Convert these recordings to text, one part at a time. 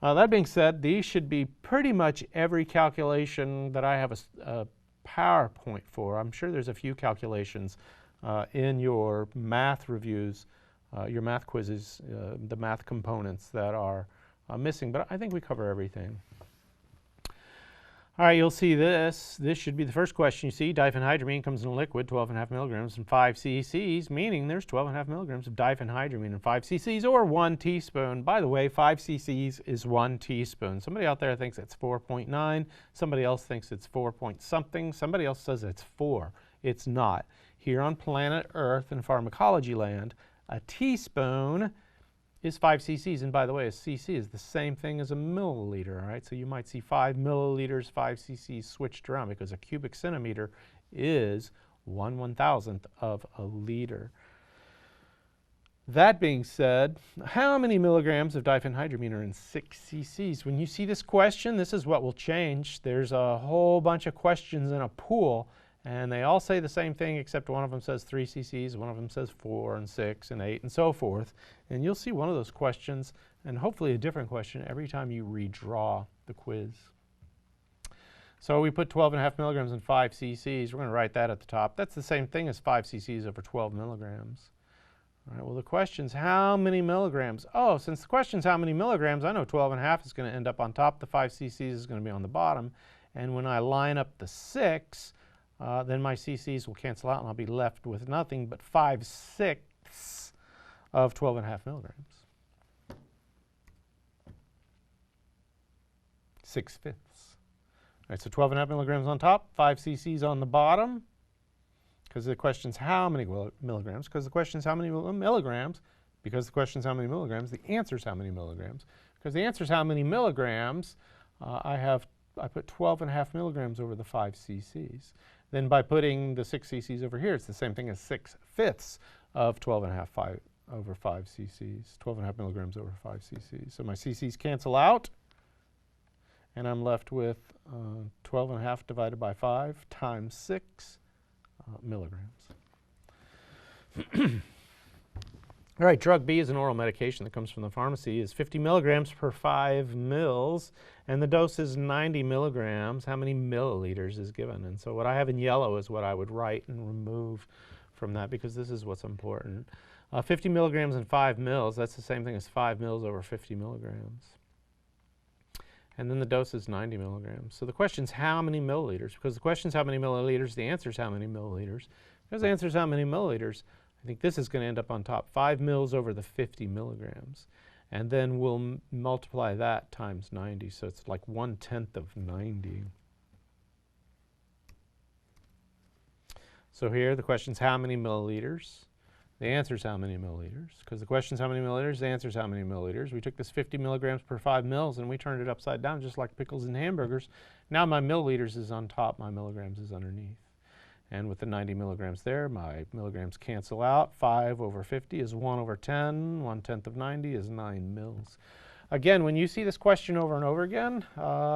That being said, these should be pretty much every calculation that I have a PowerPoint for. I'm sure there's a few calculations in your math reviews, your math quizzes, the math components that are missing, but I think we cover everything. All right, you'll see this. This should be the first question you see. Diphenhydramine comes in a liquid, 12.5 milligrams and 5 cc's, meaning there's 12.5 milligrams of diphenhydramine in 5 cc's, or 1 teaspoon. By the way, 5 cc's is 1 teaspoon. Somebody out there thinks it's 4.9. Somebody else thinks it's 4 point something. Somebody else says it's 4. It's not. Here on planet Earth in pharmacology land, a teaspoon is 5 cc's, and by the way, a cc is the same thing as a milliliter, all right? So you might see 5 milliliters, 5 cc's switched around because a cubic centimeter is 1/1000th of a liter. That being said, how many milligrams of diphenhydramine are in 6 cc's? When you see this question, this is what will change. There's a whole bunch of questions in a pool, and they all say the same thing, except one of them says 3 cc's, one of them says 4 and 6 and 8 and so forth. And you'll see one of those questions, and hopefully a different question, every time you redraw the quiz. So we put 12.5 milligrams in 5 cc's. We're going to write that at the top. That's the same thing as 5 cc's over 12 milligrams. All right, well, the question's how many milligrams? Oh, since the question's how many milligrams, I know 12.5 is going to end up on top. The 5 cc's is going to be on the bottom. And when I line up the 6, then my cc's will cancel out and I'll be left with nothing but 5/6 of 12.5 milligrams. 6/5. All right, so 12.5 milligrams on top, 5 cc's on the bottom, because the question's how many milligrams, because the question's how many milligrams, because the question's how many milligrams, the answer's how many milligrams, because the answer's how many milligrams, I put 12.5 milligrams over the 5 cc's. Then by putting the 6 cc's over here, it's the same thing as 6/5 of 12.5 over 5 cc's, 12.5 milligrams over 5 cc's. So my cc's cancel out, and I'm left with 12.5 divided by 5 times 6 milligrams. All right, drug B is an oral medication that comes from the pharmacy. Is 50 milligrams per 5 mils, and the dose is 90 milligrams. How many milliliters is given? And so what I have in yellow is what I would write and remove from that, because this is what's important. 50 milligrams in 5 mils, that's the same thing as 5 mils over 50 milligrams. And then the dose is 90 milligrams. So the question's how many milliliters? Because the question's how many milliliters, the answer's how many milliliters. Because the answer's how many milliliters, I think this is going to end up on top, 5 mils over the 50 milligrams. And then we'll multiply that times 90, so it's like 1/10 of 90. So here the question's how many milliliters. The answer's how many milliliters. Because the question's how many milliliters, the answer's how many milliliters. We took this 50 milligrams per 5 mils and we turned it upside down just like pickles and hamburgers. Now my milliliters is on top, my milligrams is underneath. And with the 90 milligrams there, my milligrams cancel out. 5 over 50 is 1 over 10. 1/10 of 90 is 9 mils. Again, when you see this question over and over again,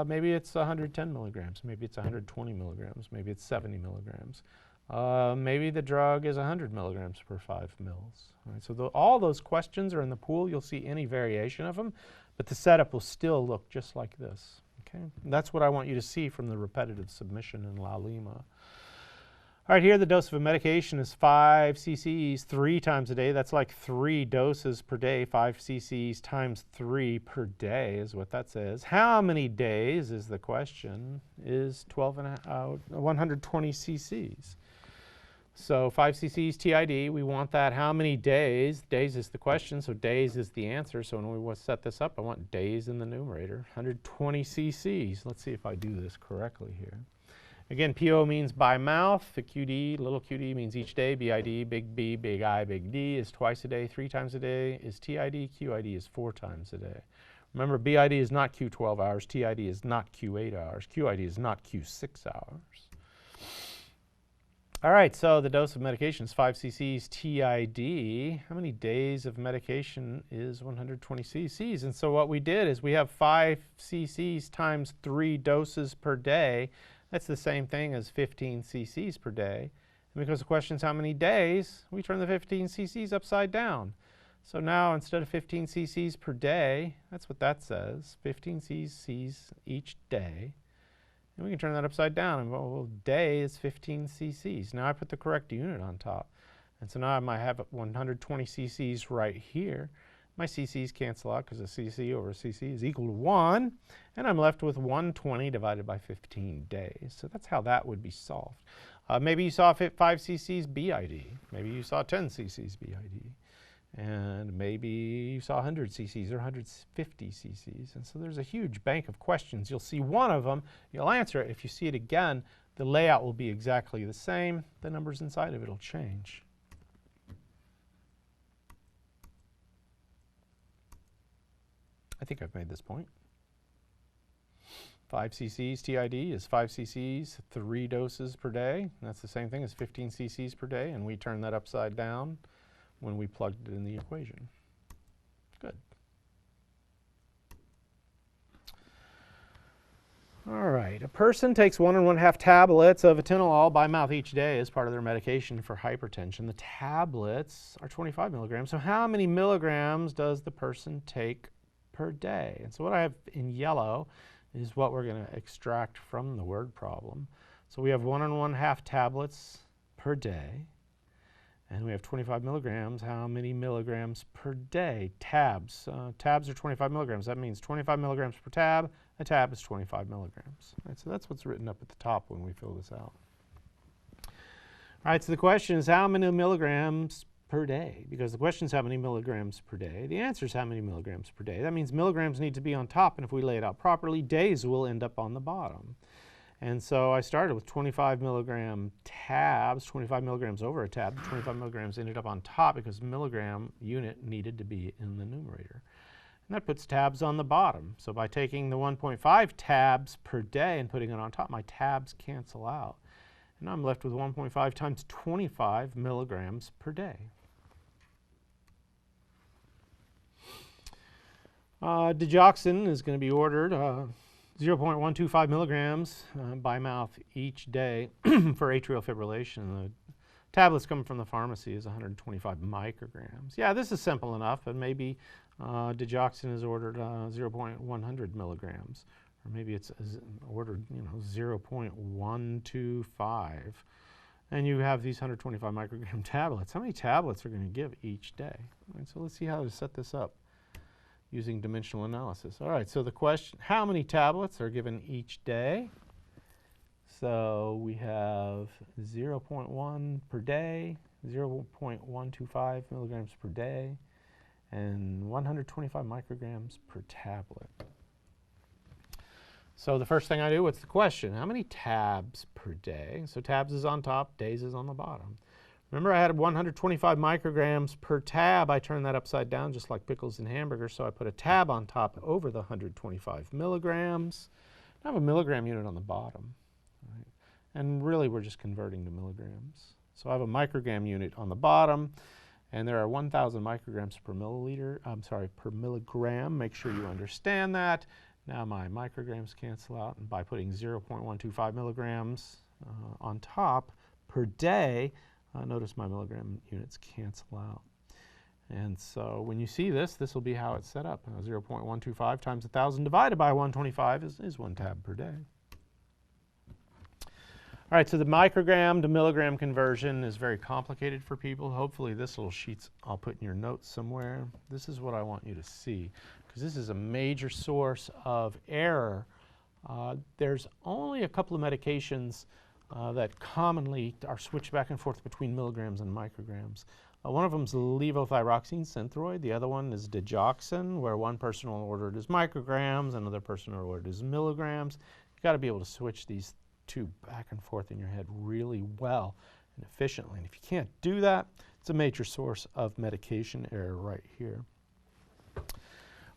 maybe it's 110 milligrams. Maybe it's 120 milligrams. Maybe it's 70 milligrams. Maybe the drug is 100 milligrams per 5 mils. All right, so all those questions are in the pool. You'll see any variation of them, but the setup will still look just like this. Okay? And that's what I want you to see from the repetitive submission in La Lima. All right, here the dose of a medication is 5 cc's 3 times a day. That's like 3 doses per day. 5 cc's times 3 per day is what that says. How many days is the question? Is 120 cc's. So 5 cc's TID, we want that. How many days? Days is the question, so days is the answer. So when we set this up, I want days in the numerator. 120 cc's. Let's see if I do this correctly here. Again, PO means by mouth. The QD, little qd, means each day. BID, big B, big I, big D is twice a day. 3 times a day is TID. QID is 4 times a day. Remember, BID is not Q 12 hours. TID is not Q 8 hours. QID is not Q 6 hours. All right, so the dose of medication is 5 cc's TID. How many days of medication is 120 cc's? And so what we did is we have 5 cc's times 3 doses per day. That's the same thing as 15 cc's per day. And because the question is how many days, we turn the 15 cc's upside down. So now instead of 15 cc's per day, that's what that says, 15 cc's each day. And we can turn that upside down and go, well, day is 15 cc's. Now I put the correct unit on top. And so now I might have 120 cc's right here. My cc's cancel out because a cc over a cc is equal to 1. And I'm left with 120 divided by 15 days. So that's how that would be solved. Maybe you saw 5 cc's BID. Maybe you saw 10 cc's BID. And maybe you saw 100 cc's or 150 cc's. And so there's a huge bank of questions. You'll see one of them, you'll answer it. If you see it again, the layout will be exactly the same. The numbers inside of it will change. I think I've made this point. 5 cc's TID is 5 cc's, 3 doses per day. That's the same thing as 15 cc's per day, and we turn that upside down when we plugged it in the equation. Good. All right, a person takes 1 1/2 tablets of atenolol by mouth each day as part of their medication for hypertension. The tablets are 25 milligrams. So how many milligrams does the person take per day? And so what I have in yellow is what we're going to extract from the word problem. So we have 1 1/2 tablets per day. And we have 25 milligrams. How many milligrams per day? Tabs. Tabs are 25 milligrams. That means 25 milligrams per tab. A tab is 25 milligrams. All right, so that's what's written up at the top when we fill this out. All right, so the question is how many milligrams per day? Because the question is how many milligrams per day. The answer is how many milligrams per day. That means milligrams need to be on top, and if we lay it out properly, days will end up on the bottom. And so I started with 25 milligram tabs, 25 milligrams over a tab. 25 milligrams ended up on top because milligram unit needed to be in the numerator. And that puts tabs on the bottom. So by taking the 1.5 tabs per day and putting it on top, my tabs cancel out. And I'm left with 1.5 times 25 milligrams per day. Digoxin is going to be ordered 0.125 milligrams by mouth each day for atrial fibrillation. The tablets coming from the pharmacy is 125 micrograms. Yeah, this is simple enough, but maybe digoxin is ordered 0.100 milligrams, or maybe it's ordered 0.125. And you have these 125 microgram tablets. How many tablets are going to give each day? Right, so let's see how to set this up using dimensional analysis. All right, so the question, how many tablets are given each day? So we have 0.1 per day, 0.125 milligrams per day, and 125 micrograms per tablet. So the first thing I do, what's the question? How many tabs per day? So tabs is on top, days is on the bottom. Remember I had 125 micrograms per tab. I turned that upside down just like pickles and hamburgers, so I put a tab on top over the 125 milligrams. I have a milligram unit on the bottom. Right? And really we're just converting to milligrams. So I have a microgram unit on the bottom, and there are 1,000 micrograms per milliliter, per milligram. Make sure you understand that. Now my micrograms cancel out, and by putting 0.125 milligrams on top per day, notice my milligram units cancel out. And so when you see this, this will be how it's set up. 0.125 times 1,000 divided by 125 is 1 tab per day. All right, so the microgram to milligram conversion is very complicated for people. Hopefully this little sheet I'll put in your notes somewhere. This is what I want you to see, because this is a major source of error. There's only a couple of medications that commonly are switched back and forth between milligrams and micrograms. One of them is levothyroxine Synthroid. The other one is digoxin, where one person will order it as micrograms, another person will order it as milligrams. You've got to be able to switch these two back and forth in your head really well and efficiently. And if you can't do that, it's a major source of medication error right here.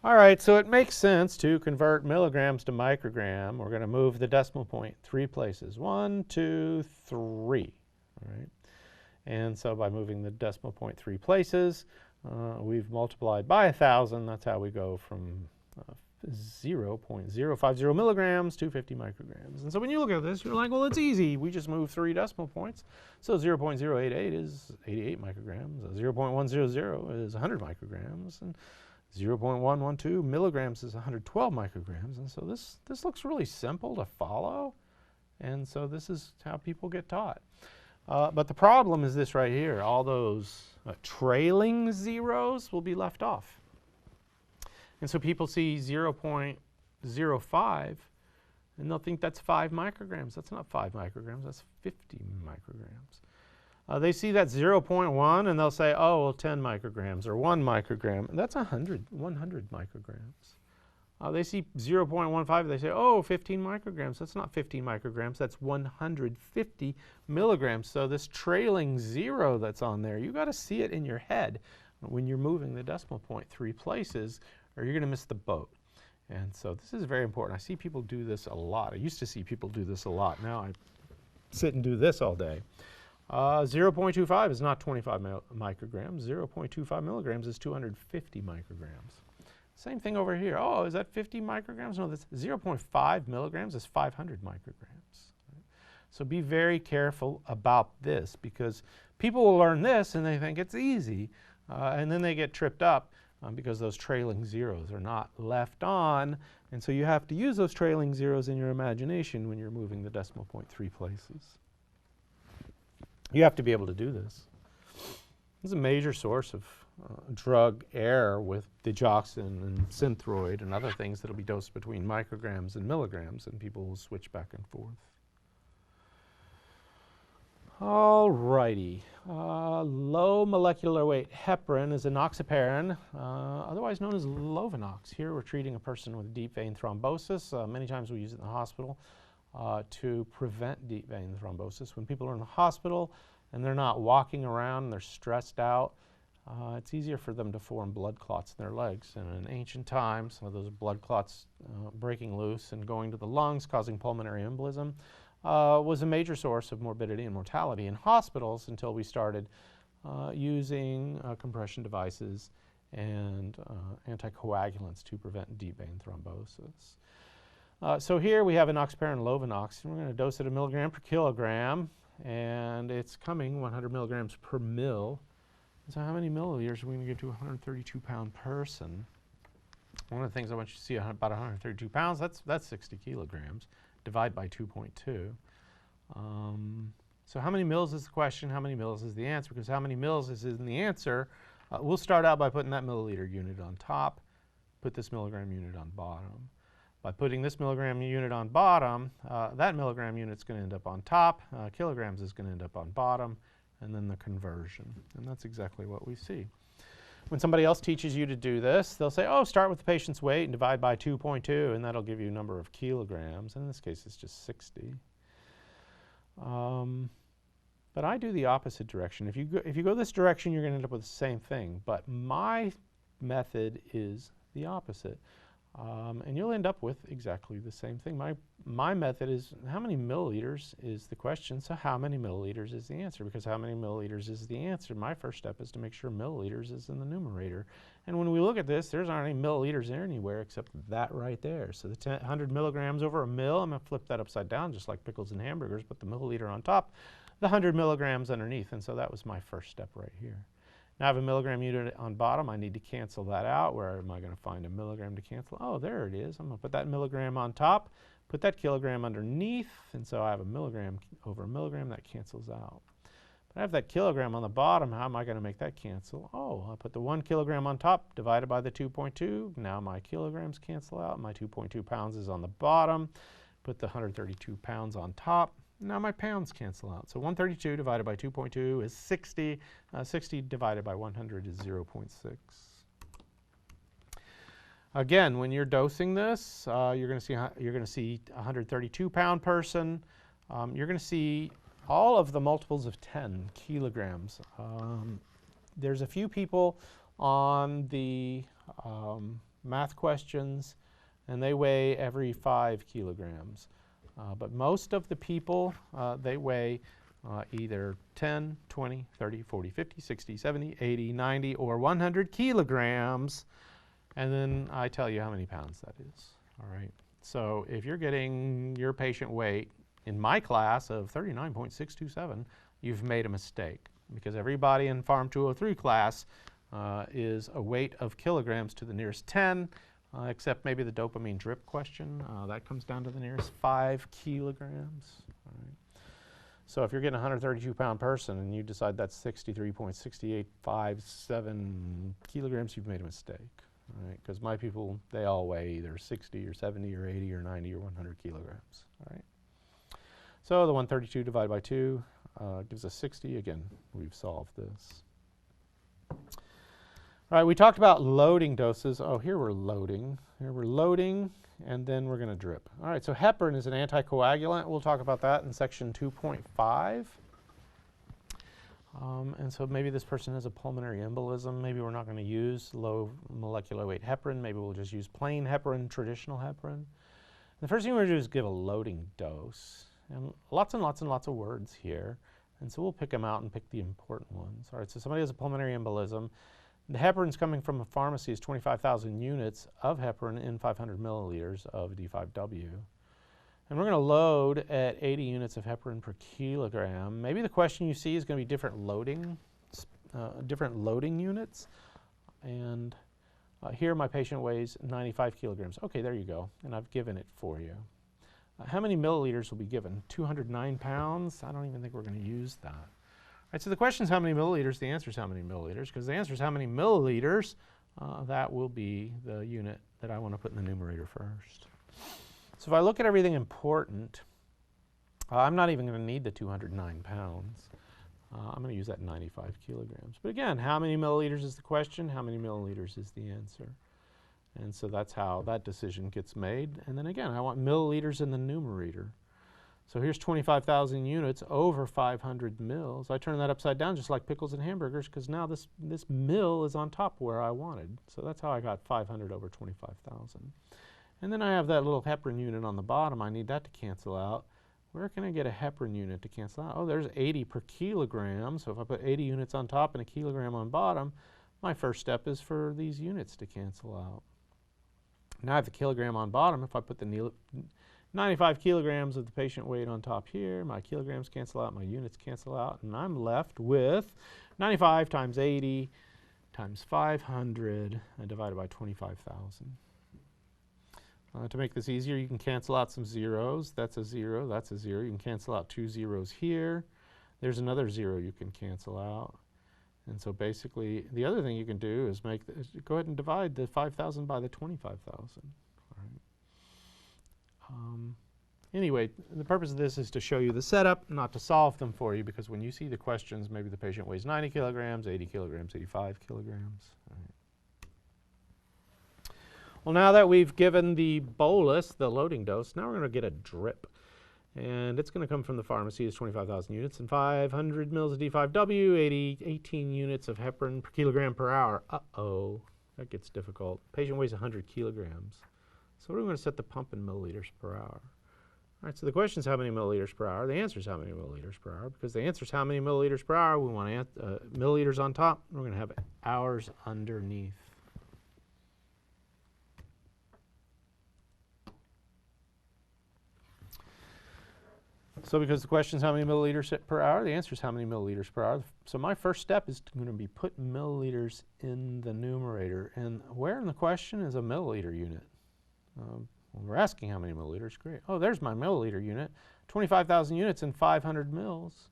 All right, so it makes sense to convert milligrams to microgram. We're going to move the decimal point 3 places. 1, 2, 3. All right. And so by moving the decimal point 3 places, we've multiplied by 1,000. That's how we go from 0.050 milligrams to 50 micrograms. And so when you look at this, you're like, well, it's easy. We just move 3 decimal points. So 0.088 is 88 micrograms. 0.100 is 100 micrograms. And 0.112 milligrams is 112 micrograms. And so this looks really simple to follow. And so this is how people get taught. But the problem is this right here. All those trailing zeros will be left off. And so people see 0.05 and they'll think that's 5 micrograms. That's not 5 micrograms, that's 50 micrograms. They see that 0.1 and they'll say, oh, well, 10 micrograms or 1 microgram. And that's 100 micrograms. They see 0.15, they say, oh, 15 micrograms. That's not 15 micrograms, that's 150 milligrams. So this trailing zero that's on there, you got to see it in your head when you're moving the decimal point 3 places, or you're going to miss the boat. And so this is very important. I see people do this a lot. I used to see people do this a lot. Now I sit and do this all day. 0.25 is not 25 micrograms. 0.25 milligrams is 250 micrograms. Same thing over here. Oh, is that 50 micrograms? No, that's 0.5 milligrams is 500 micrograms. So be very careful about this, because people will learn this and they think it's easy, and then they get tripped up because those trailing zeros are not left on, and so you have to use those trailing zeros in your imagination when you're moving the decimal point 3 places. You have to be able to do this. This is a major source of drug error with digoxin and Synthroid and other things that will be dosed between micrograms and milligrams, and people will switch back and forth. All righty. Low molecular weight heparin is enoxaparin, otherwise known as Lovenox. Here we're treating a person with deep vein thrombosis. Many times we use it in the hospital to prevent deep vein thrombosis. When people are in the hospital and they're not walking around and they're stressed out, it's easier for them to form blood clots in their legs. And in ancient times, those blood clots breaking loose and going to the lungs, causing pulmonary embolism, was a major source of morbidity and mortality in hospitals until we started using compression devices and anticoagulants to prevent deep vein thrombosis. So here we have enoxaparin Lovenox, and we're going to dose it 1 milligram per kilogram, and it's coming 100 milligrams per mil. So how many milliliters are we going to give to a 132-pound person? One of the things I want you to see about 132 pounds, that's 60 kilograms. Divide by 2.2. So how many mils is the question? How many mils is the answer? Because how many mils is in the answer? We'll start out by putting that milliliter unit on top, put this milligram unit on bottom. By putting this milligram unit on bottom, that milligram unit's going to end up on top, kilograms is going to end up on bottom, and then the conversion. And that's exactly what we see. When somebody else teaches you to do this, they'll say, oh, start with the patient's weight and divide by 2.2, and that'll give you a number of kilograms. And in this case, it's just 60. But I do the opposite direction. If you go this direction, you're going to end up with the same thing. But my method is the opposite. And you'll end up with exactly the same thing. My method is how many milliliters is the question, so how many milliliters is the answer? Because how many milliliters is the answer? My first step is to make sure milliliters is in the numerator. And when we look at this, there's not any milliliters there anywhere except that right there. So the 100 milligrams over a mil, I'm going to flip that upside down just like pickles and hamburgers, put the milliliter on top, the 100 milligrams underneath. And so that was my first step right here. Now I have a milligram unit on bottom. I need to cancel that out. Where am I going to find a milligram to cancel? Oh, there it is. I'm going to put that milligram on top, put that kilogram underneath, and so I have a milligram over a milligram. That cancels out. But I have that kilogram on the bottom. How am I going to make that cancel? Oh, I'll put the 1 kilogram on top divided by the 2.2. Now my kilograms cancel out. My 2.2 pounds is on the bottom. Put the 132 pounds on top. Now my pounds cancel out. So 132 divided by 2.2 is 60. 60 divided by 100 is 0.6. Again, when you're dosing this, you're going to see a 132-pound person. You're going to see all of the multiples of 10 kilograms. There's a few people on the math questions, and they weigh every 5 kilograms. But most of the people, they weigh either 10, 20, 30, 40, 50, 60, 70, 80, 90, or 100 kilograms. and then I tell you how many pounds that is. All right. So if you're getting your patient weight in my class of 39.627, you've made a mistake, because everybody in Pharm 203 class is a weight of kilograms to the nearest 10, except maybe the dopamine drip question. That comes down to the nearest 5 kilograms. All right. So if you're getting a 132-pound person and you decide that's 63.6857 kilograms, you've made a mistake. All right, because my people, they all weigh either 60 or 70 or 80 or 90 or 100 kilograms. All right. So the 132 divided by 2 gives us 60. Again, we've solved this. All right, we talked about loading doses. Oh, here we're loading. Here we're loading, and then we're going to drip. All right, so heparin is an anticoagulant. We'll talk about that in section 2.5. And so maybe this person has a pulmonary embolism. Maybe we're not going to use low molecular weight heparin. Maybe we'll just use plain heparin, traditional heparin. The first thing we're going to do is give a loading dose. And lots of words here. And so we'll pick them out and pick the important ones. All right, so somebody has a pulmonary embolism. The heparin's coming from a pharmacy is 25,000 units of heparin in 500 milliliters of D5W. And we're going to load at 80 units of heparin per kilogram. Maybe the question you see is going to be different loading units. And here my patient weighs 95 kilograms. Okay, there you go. And I've given it for you. How many milliliters will be given? 209 pounds? I don't even think we're going to use that. All right, so the question is how many milliliters. The answer is how many milliliters. Because the answer is how many milliliters. That will be the unit that I want to put in the numerator first. So if I look at everything important, I'm not even going to need the 209 pounds. I'm going to use that 95 kilograms. But again, how many milliliters is the question? How many milliliters is the answer? And so that's how that decision gets made. And then again, I want milliliters in the numerator. So here's 25,000 units over 500 mils. I turn that upside down just like pickles and hamburgers, because now this mill is on top where I wanted. So that's how I got 500 over 25,000. And then I have that little heparin unit on the bottom. I need that to cancel out. Where can I get a heparin unit to cancel out? Oh, there's 80 per kilogram. So if I put 80 units on top and a kilogram on bottom, my first step is for these units to cancel out. Now I have the kilogram on bottom. If I put the 95 kilograms of the patient weight on top here, my kilograms cancel out, my units cancel out, and I'm left with 95 times 80 times 500 and divided by 25,000. To make this easier, you can cancel out some zeros. That's a 0, that's a 0. You can cancel out 2 zeros here. There's another 0 you can cancel out. And so basically, the other thing you can do is go ahead and divide the 5,000 by the 25,000. All right. Anyway, the purpose of this is to show you the setup, not to solve them for you, because when you see the questions, maybe the patient weighs 90 kilograms, 80 kilograms, 85 kilograms. All right. Well, now that we've given the bolus, the loading dose, now we're going to get a drip. And it's going to come from the pharmacy as 25,000 units and 500 mils of D5W, 18 units of heparin per kilogram per hour. Uh-oh, that gets difficult. Patient weighs 100 kilograms. So we're going to set the pump in milliliters per hour. All right, so the question is how many milliliters per hour. The answer is how many milliliters per hour. Because the answer is how many milliliters per hour, we want milliliters on top. We're going to have hours underneath. So because the question is how many milliliters per hour, the answer is how many milliliters per hour. So my first step is going to be put milliliters in the numerator. And where in the question is a milliliter unit? We're asking how many milliliters. Great. Oh, there's my milliliter unit. 25,000 units in 500 mils.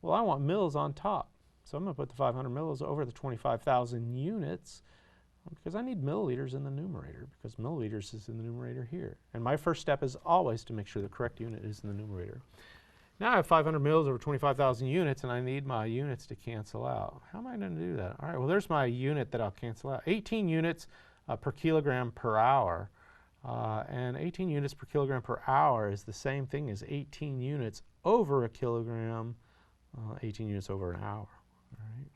Well, I want mils on top. So I'm going to put the 500 mils over the 25,000 units because I need milliliters in the numerator, because milliliters is in the numerator here. And my first step is always to make sure the correct unit is in the numerator. Now I have 500 mils over 25,000 units, and I need my units to cancel out. How am I going to do that? All right, well, there's my unit that I'll cancel out. 18 units per kilogram per hour. And 18 units per kilogram per hour is the same thing as 18 units over a kilogram, 18 units over an hour. All right.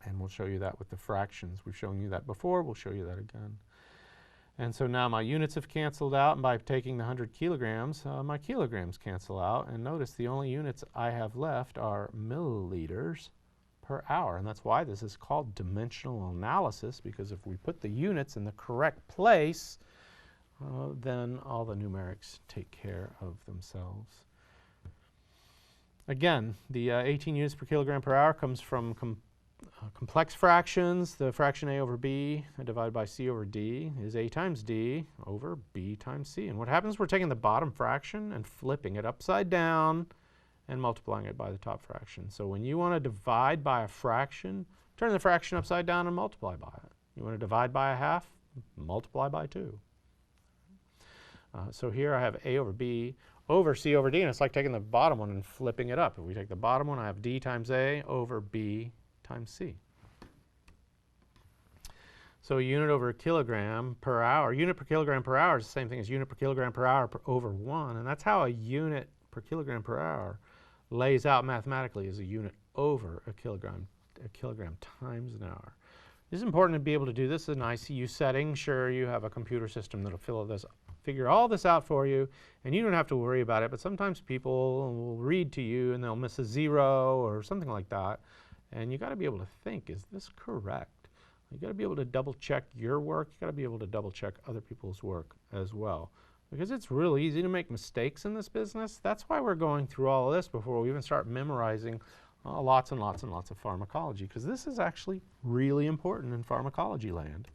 And we'll show you that with the fractions. We've shown you that before. We'll show you that again. And so now my units have canceled out, and by taking the 100 kilograms, my kilograms cancel out. And notice the only units I have left are milliliters per hour. And that's why this is called dimensional analysis, because if we put the units in the correct place, then all the numerics take care of themselves. Again, the 18 units per kilogram per hour comes from complex fractions. The fraction A over B divided by C over D is A times D over B times C. And what happens, we're taking the bottom fraction and flipping it upside down and multiplying it by the top fraction. So when you want to divide by a fraction, turn the fraction upside down and multiply by it. You want to divide by a half, multiply by 2. So here I have A over B over C over D, and it's like taking the bottom one and flipping it up. If we take the bottom one, I have D times A over B times C. So a unit over a kilogram per hour, unit per kilogram per hour is the same thing as unit per kilogram per hour over 1, and that's how a unit per kilogram per hour lays out mathematically as a unit over a kilogram times an hour. It's important to be able to do this in an ICU setting. Sure, you have a computer system that'll figure all this out for you, and you don't have to worry about it, but sometimes people will read to you and they'll miss a 0 or something like that, and you got to be able to think, is this correct? You got to be able to double check your work. You got to be able to double check other people's work as well, because it's really easy to make mistakes in this business. That's why we're going through all of this before we even start memorizing lots and lots and lots of pharmacology, because this is actually really important in pharmacology land.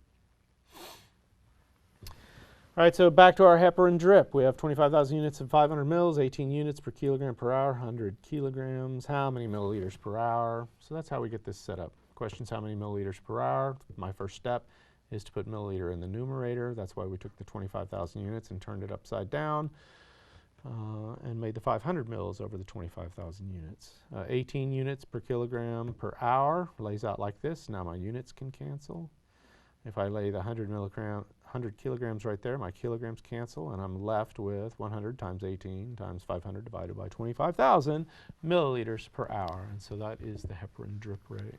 All right, so back to our heparin drip. We have 25,000 units of 500 mils, 18 units per kilogram per hour, 100 kilograms. How many milliliters per hour? So that's how we get this set up. Question's how many milliliters per hour. My first step is to put milliliter in the numerator. That's why we took the 25,000 units and turned it upside down and made the 500 mils over the 25,000 units. 18 units per kilogram per hour lays out like this. Now my units can cancel. If I lay the 100 kilograms right there, my kilograms cancel, and I'm left with 100 times 18 times 500 divided by 25,000 milliliters per hour. And so that is the heparin drip rate.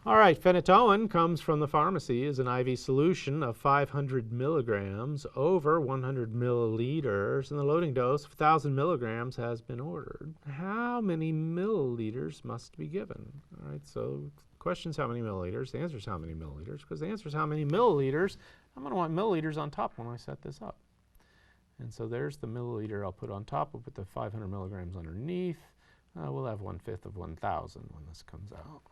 All right, phenytoin comes from the pharmacy as an IV solution of 500 milligrams over 100 milliliters, and the loading dose of 1,000 milligrams has been ordered. How many milliliters must be given? All right, so the question is how many milliliters. The answer is how many milliliters, because the answer is how many milliliters. I'm going to want milliliters on top when I set this up. And so there's the milliliter I'll put on top. We'll put the 500 milligrams underneath. We'll have 1/5 of 1,000 when this comes out.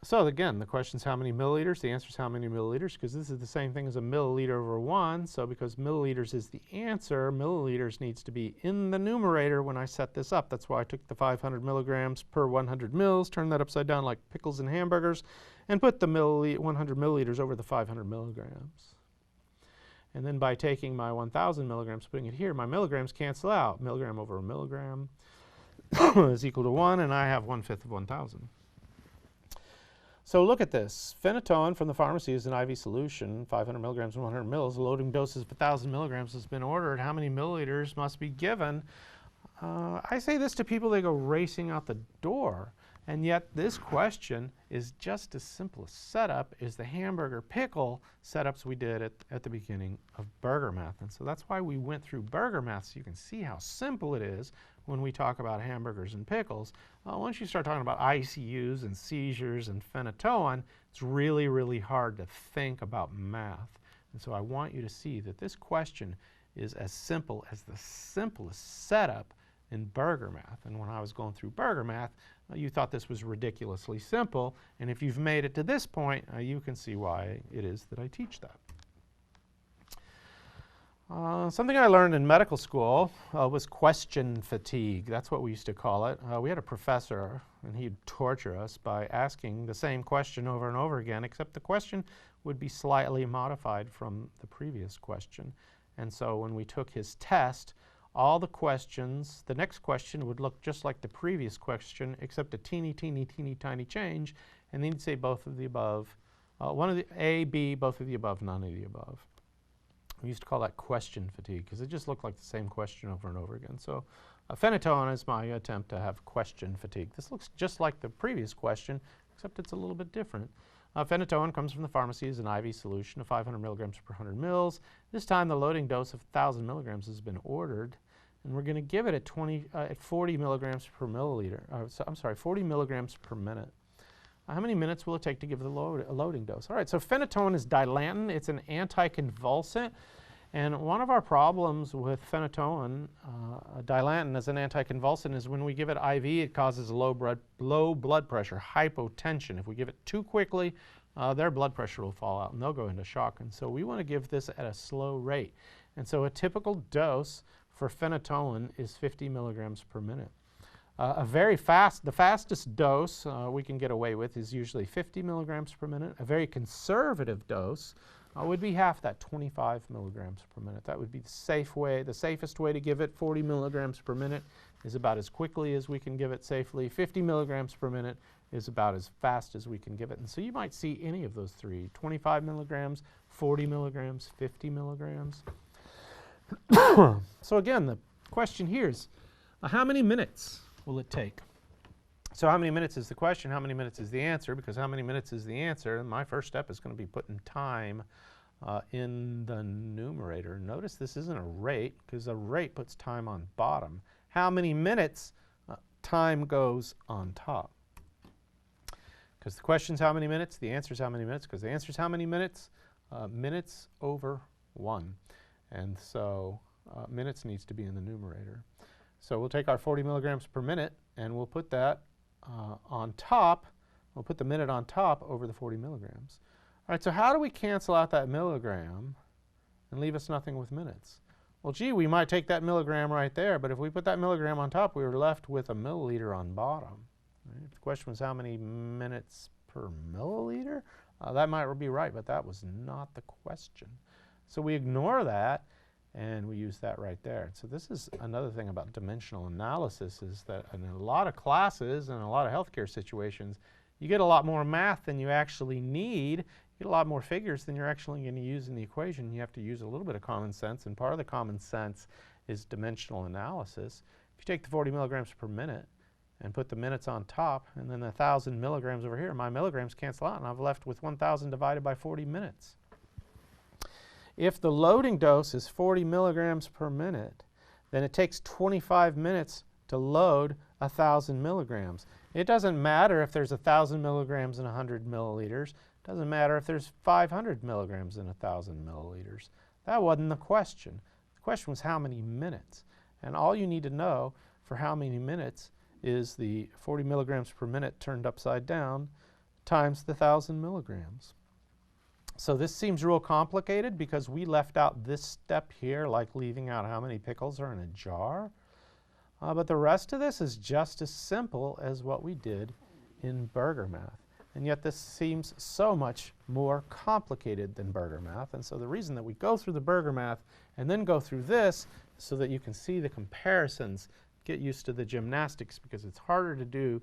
So again, the question is how many milliliters. The answer is how many milliliters, because this is the same thing as a milliliter over 1. So because milliliters is the answer, milliliters needs to be in the numerator when I set this up. That's why I took the 500 milligrams per 100 mils, turned that upside down like pickles and hamburgers, and put the 100 milliliters over the 500 milligrams. And then by taking my 1,000 milligrams, putting it here, my milligrams cancel out. Milligram over a milligram is equal to 1, and I have 1/5 of 1,000. So look at this. Phenytoin from the pharmacy is an IV solution, 500 milligrams and 100 mils. The loading doses of 1,000 milligrams has been ordered. How many milliliters must be given? I say this to people, they go racing out the door. And yet this question is just as simple a setup as the hamburger pickle setups we did at the beginning of burger math. And so that's why we went through burger math, so you can see how simple it is when we talk about hamburgers and pickles. Once you start talking about ICUs and seizures and phenytoin, it's really, really hard to think about math. And so I want you to see that this question is as simple as the simplest setup in burger math. And when I was going through burger math, you thought this was ridiculously simple. And if you've made it to this point, you can see why it is that I teach that. Something I learned in medical school was question fatigue. That's what we used to call it. We had a professor, and he'd torture us by asking the same question over and over again, except the question would be slightly modified from the previous question. And so when we took his test, all the questions, the next question would look just like the previous question, except a teeny, teeny, teeny, tiny change, and then he'd say both of the above, one of the A, B, both of the above, none of the above. We used to call that question fatigue because it just looked like the same question over and over again. So phenytoin is my attempt to have question fatigue. This looks just like the previous question, except it's a little bit different. Phenytoin comes from the pharmacy as an IV solution of 500 milligrams per 100 mils. This time the loading dose of 1,000 milligrams has been ordered. and we're going to give it at 40 milligrams per milliliter. I'm sorry, 40 milligrams per minute. How many minutes will it take to give the loading dose? All right, so phenytoin is dilantin. It's an anticonvulsant. And one of our problems with phenytoin, dilantin as an anticonvulsant, is when we give it IV, it causes low blood pressure, hypotension. If we give it too quickly, their blood pressure will fall out and they'll go into shock. And so we want to give this at a slow rate. And so a typical dose for phenytoin is 50 milligrams per minute. The fastest dose we can get away with is usually 50 milligrams per minute. A very conservative dose would be half that, 25 milligrams per minute. That would be the safest way to give it. 40 milligrams per minute is about as quickly as we can give it safely. 50 milligrams per minute is about as fast as we can give it. And so you might see any of those three, 25 milligrams, 40 milligrams, 50 milligrams. So again, the question here is, how many minutes will it take? So how many minutes is the question? How many minutes is the answer? Because how many minutes is the answer? My first step is going to be putting time in the numerator. Notice this isn't a rate, because a rate puts time on bottom. How many minutes? Time goes on top. Because the question's how many minutes, the answer's how many minutes, because the answer's how many minutes? Minutes over 1. And so minutes needs to be in the numerator. So we'll take our 40 milligrams per minute and we'll put that on top. We'll put the minute on top over the 40 milligrams. All right, so how do we cancel out that milligram and leave us nothing with minutes? Well, gee, we might take that milligram right there, but if we put that milligram on top, we were left with a milliliter on bottom. Right? The question was how many minutes per milliliter? That might be right, but that was not the question. So we ignore that, and we use that right there. So this is another thing about dimensional analysis, is that in a lot of classes and a lot of healthcare situations, you get a lot more math than you actually need. You get a lot more figures than you're actually going to use in the equation. You have to use a little bit of common sense, and part of the common sense is dimensional analysis. If you take the 40 milligrams per minute and put the minutes on top, and then 1,000 milligrams over here, my milligrams cancel out, and I've left with 1,000 divided by 40 minutes. If the loading dose is 40 milligrams per minute, then it takes 25 minutes to load 1,000 milligrams. It doesn't matter if there's 1,000 milligrams in 100 milliliters. It doesn't matter if there's 500 milligrams in 1,000 milliliters. That wasn't the question. The question was how many minutes. And all you need to know for how many minutes is the 40 milligrams per minute turned upside down times the 1,000 milligrams. So this seems real complicated because we left out this step here, like leaving out how many pickles are in a jar. But the rest of this is just as simple as what we did in burger math. And yet this seems so much more complicated than burger math. And so the reason that we go through the burger math and then go through this is so that you can see the comparisons, get used to the gymnastics, because it's harder to do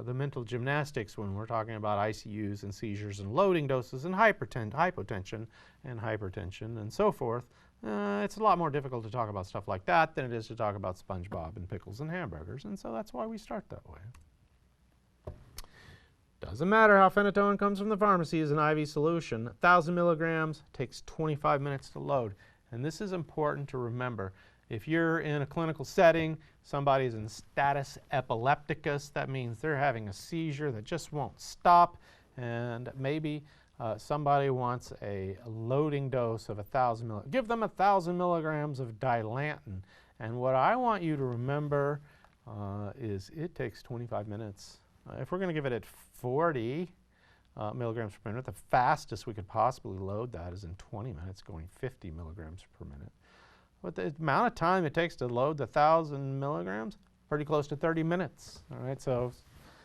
the mental gymnastics when we're talking about ICUs and seizures and loading doses and hypotension and hypertension and so forth. It's a lot more difficult to talk about stuff like that than it is to talk about SpongeBob and pickles and hamburgers, and so that's why we start that way. Doesn't matter how phenytoin comes from the pharmacy as an IV solution. 1,000 milligrams takes 25 minutes to load, and this is important to remember. If you're in a clinical setting, somebody's in status epilepticus, that means they're having a seizure that just won't stop, and maybe somebody wants a loading dose of 1,000 milligrams. Give them 1,000 milligrams of dilantin. And what I want you to remember is it takes 25 minutes. If we're going to give it at 40 milligrams per minute, the fastest we could possibly load that is in 20 minutes, going 50 milligrams per minute. But the amount of time it takes to load the 1,000 milligrams, pretty close to 30 minutes. All right, so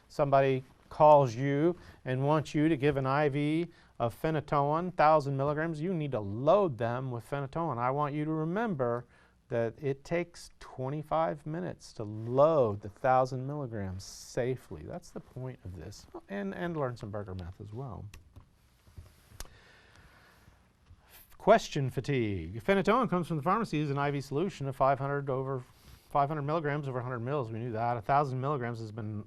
somebody calls you and wants you to give an IV of phenytoin, 1,000 milligrams, you need to load them with phenytoin. I want you to remember that it takes 25 minutes to load the 1,000 milligrams safely. That's the point of this, and learn some burger math as well. Question fatigue. Phenytoin comes from the pharmacy as an IV solution of 500 milligrams over 100 mils. We knew that. 1,000 milligrams has been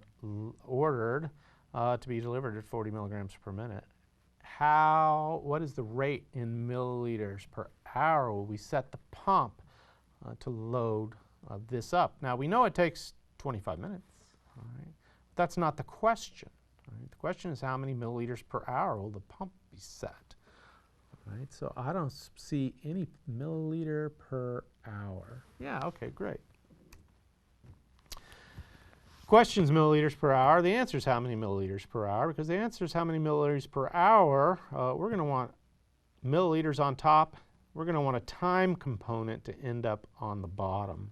ordered to be delivered at 40 milligrams per minute. What is the rate in milliliters per hour? Will we set the pump to load this up. Now, we know it takes 25 minutes. All right? But that's not the question. All right? The question is how many milliliters per hour will the pump be set? All right? So I don't see any milliliter per hour. Yeah, okay, great. Question's milliliters per hour. The answer is how many milliliters per hour. Because the answer is how many milliliters per hour, we're going to want milliliters on top. We're going to want a time component to end up on the bottom.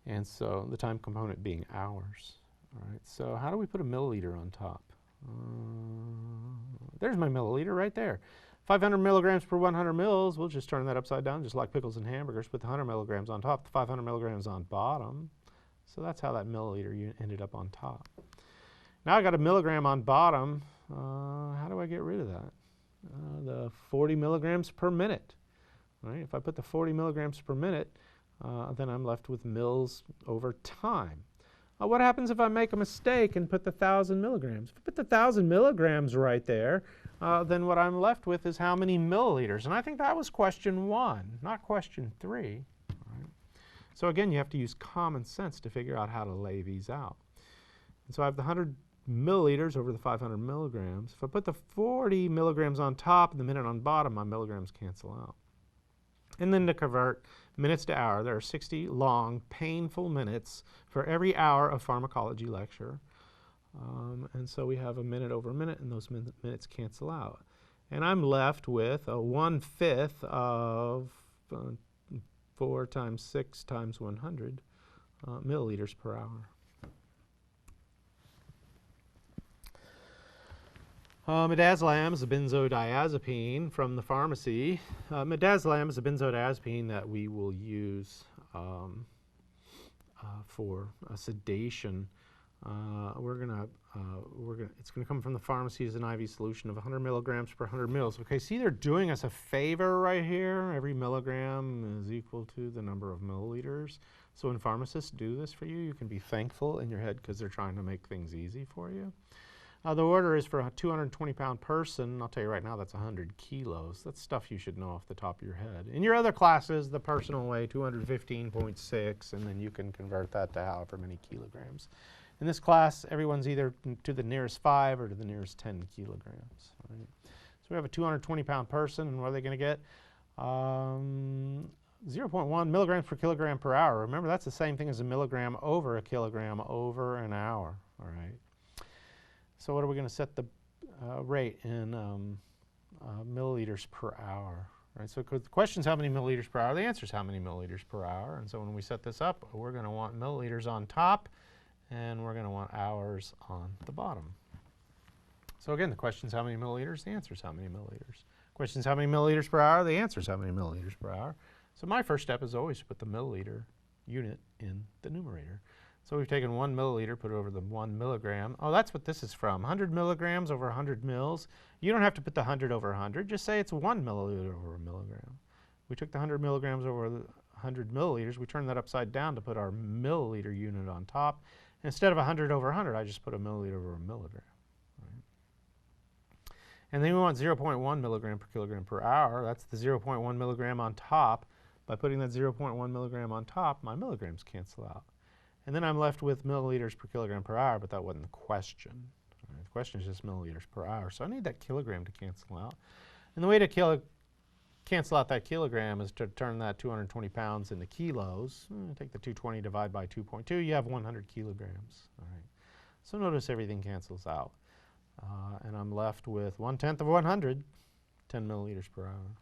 And so the time component being hours. All right, so how do we put a milliliter on top? There's my milliliter right there. 500 milligrams per 100 mils. We'll just turn that upside down, just like pickles and hamburgers. Put the 100 milligrams on top, the 500 milligrams on bottom. So that's how that milliliter unit ended up on top. Now I got a milligram on bottom. How do I get rid of that? The 40 milligrams per minute. Right? If I put the 40 milligrams per minute, then I'm left with mils over time. What happens if I make a mistake and put the 1,000 milligrams? If I put the 1,000 milligrams right there, then what I'm left with is how many milliliters. And I think that was question 1, not question 3. Right? So again, you have to use common sense to figure out how to lay these out. And so I have the 100 milliliters over the 500 milligrams. If I put the 40 milligrams on top and the minute on bottom, my milligrams cancel out. And then to convert minutes to hour, there are 60 long, painful minutes for every hour of pharmacology lecture. And so we have a minute over a minute, and those minutes cancel out. And I'm left with a 1/5 of 4 times 6 times 100 milliliters per hour. Midazolam is a benzodiazepine from the pharmacy. Midazolam is a benzodiazepine that we will use for sedation. It's going to come from the pharmacy as an IV solution of 100 milligrams per 100 mils. Okay, see, they're doing us a favor right here. Every milligram is equal to the number of milliliters. So when pharmacists do this for you, you can be thankful in your head because they're trying to make things easy for you. The order is for a 220-pound person. I'll tell you right now, that's 100 kilos. That's stuff you should know off the top of your head. In your other classes, the person will weigh 215.6, and then you can convert that to however many kilograms. In this class, everyone's either to the nearest 5 or to the nearest 10 kilograms. Right? So we have a 220-pound person, and what are they going to get? 0.1 milligrams per kilogram per hour. Remember, that's the same thing as a milligram over a kilogram over an hour. All right. So what are we going to set the rate in milliliters per hour? Right? So the question is how many milliliters per hour. The answer is how many milliliters per hour. And so when we set this up, we're going to want milliliters on top, and we're going to want hours on the bottom. So again, the question is how many milliliters. The answer is how many milliliters. Question is how many milliliters per hour. The answer is how many milliliters per hour. So my first step is always to put the milliliter unit in the numerator. So we've taken 1 milliliter, put it over the 1 milligram. Oh, that's what this is from. 100 milligrams over 100 mils. You don't have to put the 100 over 100. Just say it's 1 milliliter over a milligram. We took the 100 milligrams over the 100 milliliters. We turned that upside down to put our milliliter unit on top. Instead of 100 over 100, I just put a milliliter over a milligram. Right? And then we want 0.1 milligram per kilogram per hour. That's the 0.1 milligram on top. By putting that 0.1 milligram on top, my milligrams cancel out. And then I'm left with milliliters per kilogram per hour, but that wasn't the question. Right? The question is just milliliters per hour. So I need that kilogram to cancel out. And the way to cancel out that kilogram is to turn that 220 pounds into kilos. Take the 220, divide by 2.2, you have 100 kilograms. All right. So notice everything cancels out. And I'm left with 1/10 of 100, 10 milliliters per hour.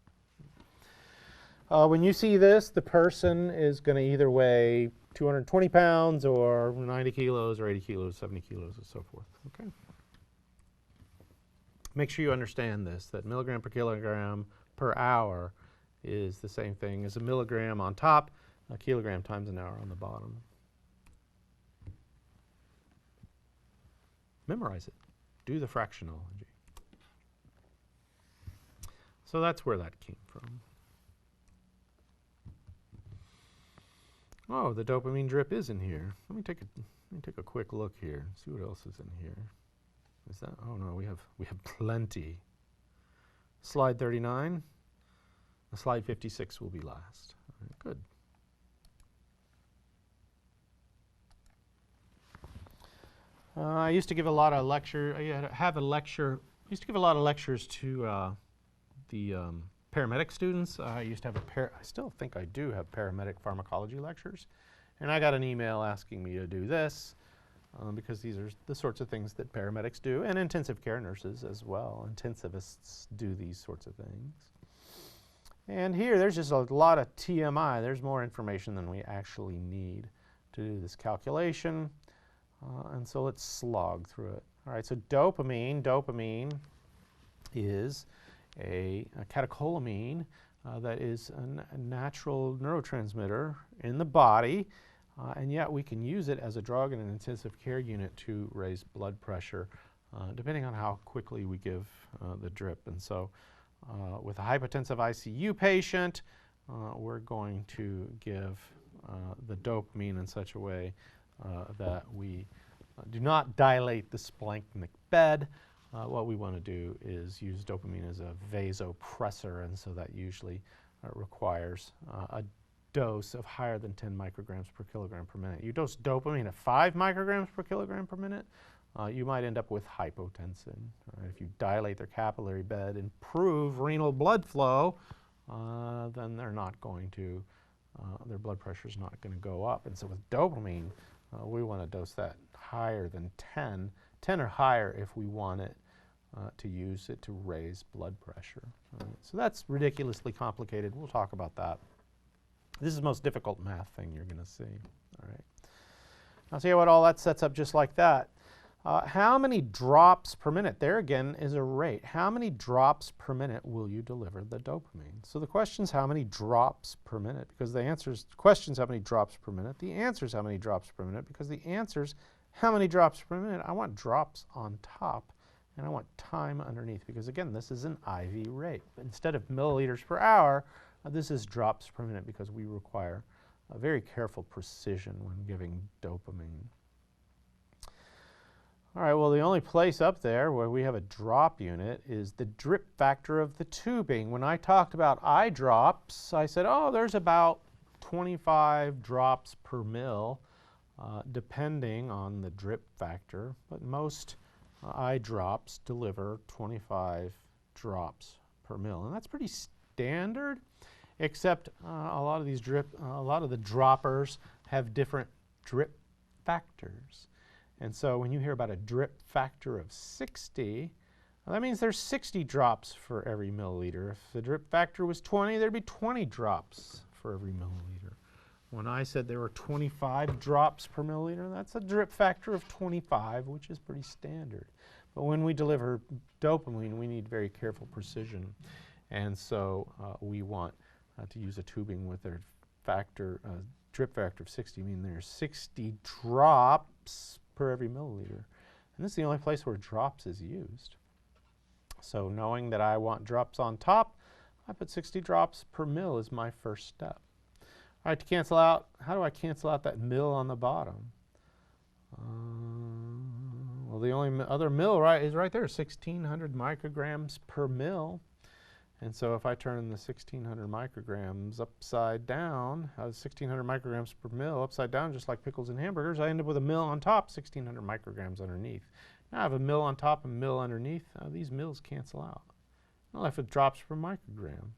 When you see this, the person is going to either weigh 220 pounds or 90 kilos or 80 kilos, 70 kilos, and so forth. Okay. Make sure you understand this, that milligram per kilogram per hour is the same thing as a milligram on top, a kilogram times an hour on the bottom. Memorize it. Do the fractionology. So that's where that came from. Oh, the dopamine drip is in here. Let me take a quick look here. See what else is in here. Is that? Oh no, we have plenty. Slide 39. Slide 56 will be last. All right, good. I used to give a lot of lecture. I have a lecture. I used to give a lot of lectures to the paramedic students. I used to have I still think I do have paramedic pharmacology lectures, and I got an email asking me to do this because these are the sorts of things that paramedics do, and intensive care nurses as well. Intensivists do these sorts of things. And here, there's just a lot of TMI. There's more information than we actually need to do this calculation. And so let's slog through it. All right, so dopamine is a catecholamine that is a natural neurotransmitter in the body, and yet we can use it as a drug in an intensive care unit to raise blood pressure, depending on how quickly we give the drip. And so with a hypotensive ICU patient, we're going to give the dopamine in such a way that we do not dilate the splanchnic bed. What we want to do is use dopamine as a vasopressor, and so that usually requires a dose of higher than 10 micrograms per kilogram per minute. You dose dopamine at 5 micrograms per kilogram per minute, you might end up with hypotension. Right? If you dilate their capillary bed, improve renal blood flow, then they're not going to, their blood pressure is not going to go up. And so with dopamine, we want to dose that higher than 10 or higher if we want it to use it to raise blood pressure. Right? So that's ridiculously complicated. We'll talk about that. This is the most difficult math thing you're going to see. All right. I'll see what all that sets up just like that. How many drops per minute? There again is a rate. How many drops per minute will you deliver the dopamine? So the question is how many drops per minute, because the answer is, the question is how many drops per minute. The answer is how many drops per minute, because the answer is how many drops per minute. I want drops on top, and I want time underneath, because again, this is an IV rate. Instead of milliliters per hour, this is drops per minute, because we require a very careful precision when giving dopamine. All right, well, the only place up there where we have a drop unit is the drip factor of the tubing. When I talked about eye drops, I said, oh, there's about 25 drops per mil, depending on the drip factor. But most eye drops deliver 25 drops per mil. And that's pretty standard, except a lot of the droppers have different drip factors. And so when you hear about a drip factor of 60, well, that means there's 60 drops for every milliliter. If the drip factor was 20, there'd be 20 drops for every milliliter. When I said there were 25 drops per milliliter, that's a drip factor of 25, which is pretty standard. But when we deliver dopamine, we need very careful precision. And so we want to use a tubing with their drip factor of 60, meaning there's 60 drops per every milliliter. And this is the only place where drops is used. So knowing that I want drops on top, I put 60 drops per mil as my first step. All right, to cancel out, how do I cancel out that mil on the bottom? Well, the only other mil is right there, 1,600 micrograms per mil. And so if I turn the 1,600 micrograms upside down, 1,600 micrograms per mil upside down, just like pickles and hamburgers, I end up with a mil on top, 1,600 micrograms underneath. Now I have a mil on top and a mil underneath. These mils cancel out. I'm left with drops per microgram.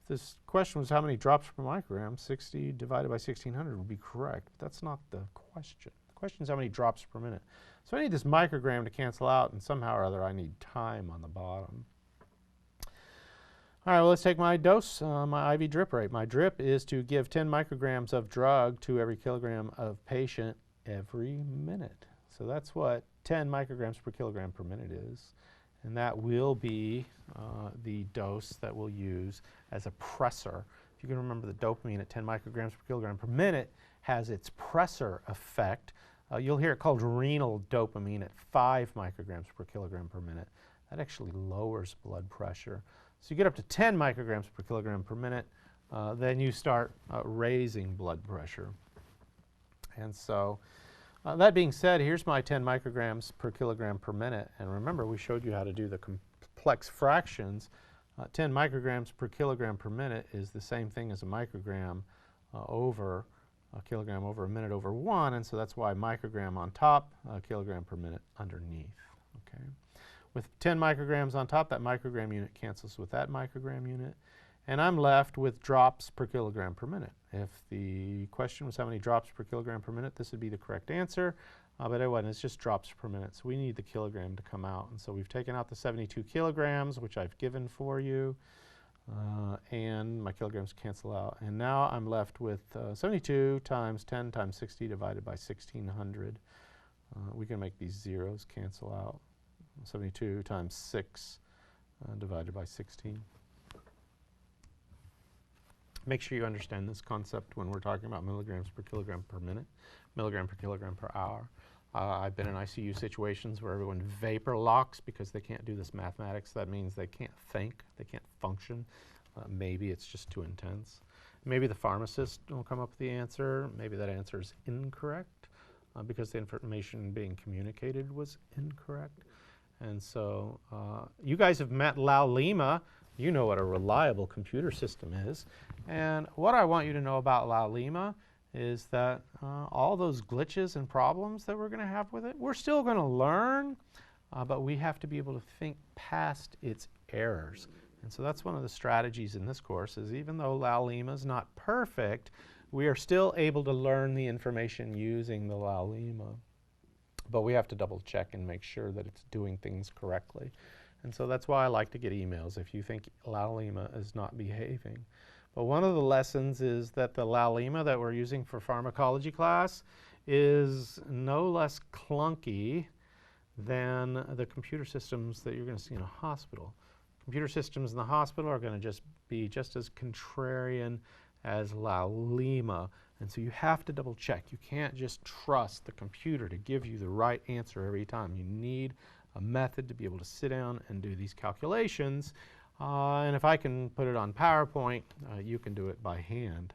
If this question was how many drops per microgram, 60 divided by 1,600 would be correct. But that's not the question. The question is how many drops per minute. So I need this microgram to cancel out, and somehow or other I need time on the bottom. All right, well, let's take my dose, my IV drip rate. My drip is to give 10 micrograms of drug to every kilogram of patient every minute. So that's what 10 micrograms per kilogram per minute is. And that will be the dose that we'll use as a pressor. If you can remember, the dopamine at 10 micrograms per kilogram per minute has its pressor effect. You'll hear it called renal dopamine at 5 micrograms per kilogram per minute. That actually lowers blood pressure. So you get up to 10 micrograms per kilogram per minute, then you start raising blood pressure. And so that being said, here's my 10 micrograms per kilogram per minute. And remember, we showed you how to do the complex fractions. 10 micrograms per kilogram per minute is the same thing as a microgram over a kilogram over a minute over 1, and so that's why microgram on top, kilogram per minute underneath. Okay. With 10 micrograms on top, that microgram unit cancels with that microgram unit, and I'm left with drops per kilogram per minute. If the question was how many drops per kilogram per minute, this would be the correct answer, but it wasn't. It's just drops per minute, so we need the kilogram to come out. And so we've taken out the 72 kilograms, which I've given for you, and my kilograms cancel out. And now I'm left with 72 times 10 times 60 divided by 1,600. We can make these zeros cancel out. 72 times 6 divided by 16. Make sure you understand this concept when we're talking about milligrams per kilogram per minute, milligram per kilogram per hour. I've been in ICU situations where everyone vapor locks because they can't do this mathematics. That means they can't think, they can't function. Maybe it's just too intense. Maybe the pharmacist will come up with the answer. Maybe that answer is incorrect because the information being communicated was incorrect. And so you guys have met Lau Lima. You know what a reliable computer system is. And what I want you to know about Lau Lima is that all those glitches and problems that we're going to have with it, we're still going to learn, but we have to be able to think past its errors. And so that's one of the strategies in this course is even though Lau Lima is not perfect, we are still able to learn the information using the Lau Lima. But we have to double check and make sure that it's doing things correctly. And so that's why I like to get emails if you think Lau Lima is not behaving. But one of the lessons is that the Lau Lima that we're using for pharmacology class is no less clunky than the computer systems that you're going to see in a hospital. Computer systems in the hospital are going to just be just as contrarian as Lau Lima. And so you have to double check. You can't just trust the computer to give you the right answer every time. You need a method to be able to sit down and do these calculations. And if I can put it on PowerPoint, you can do it by hand.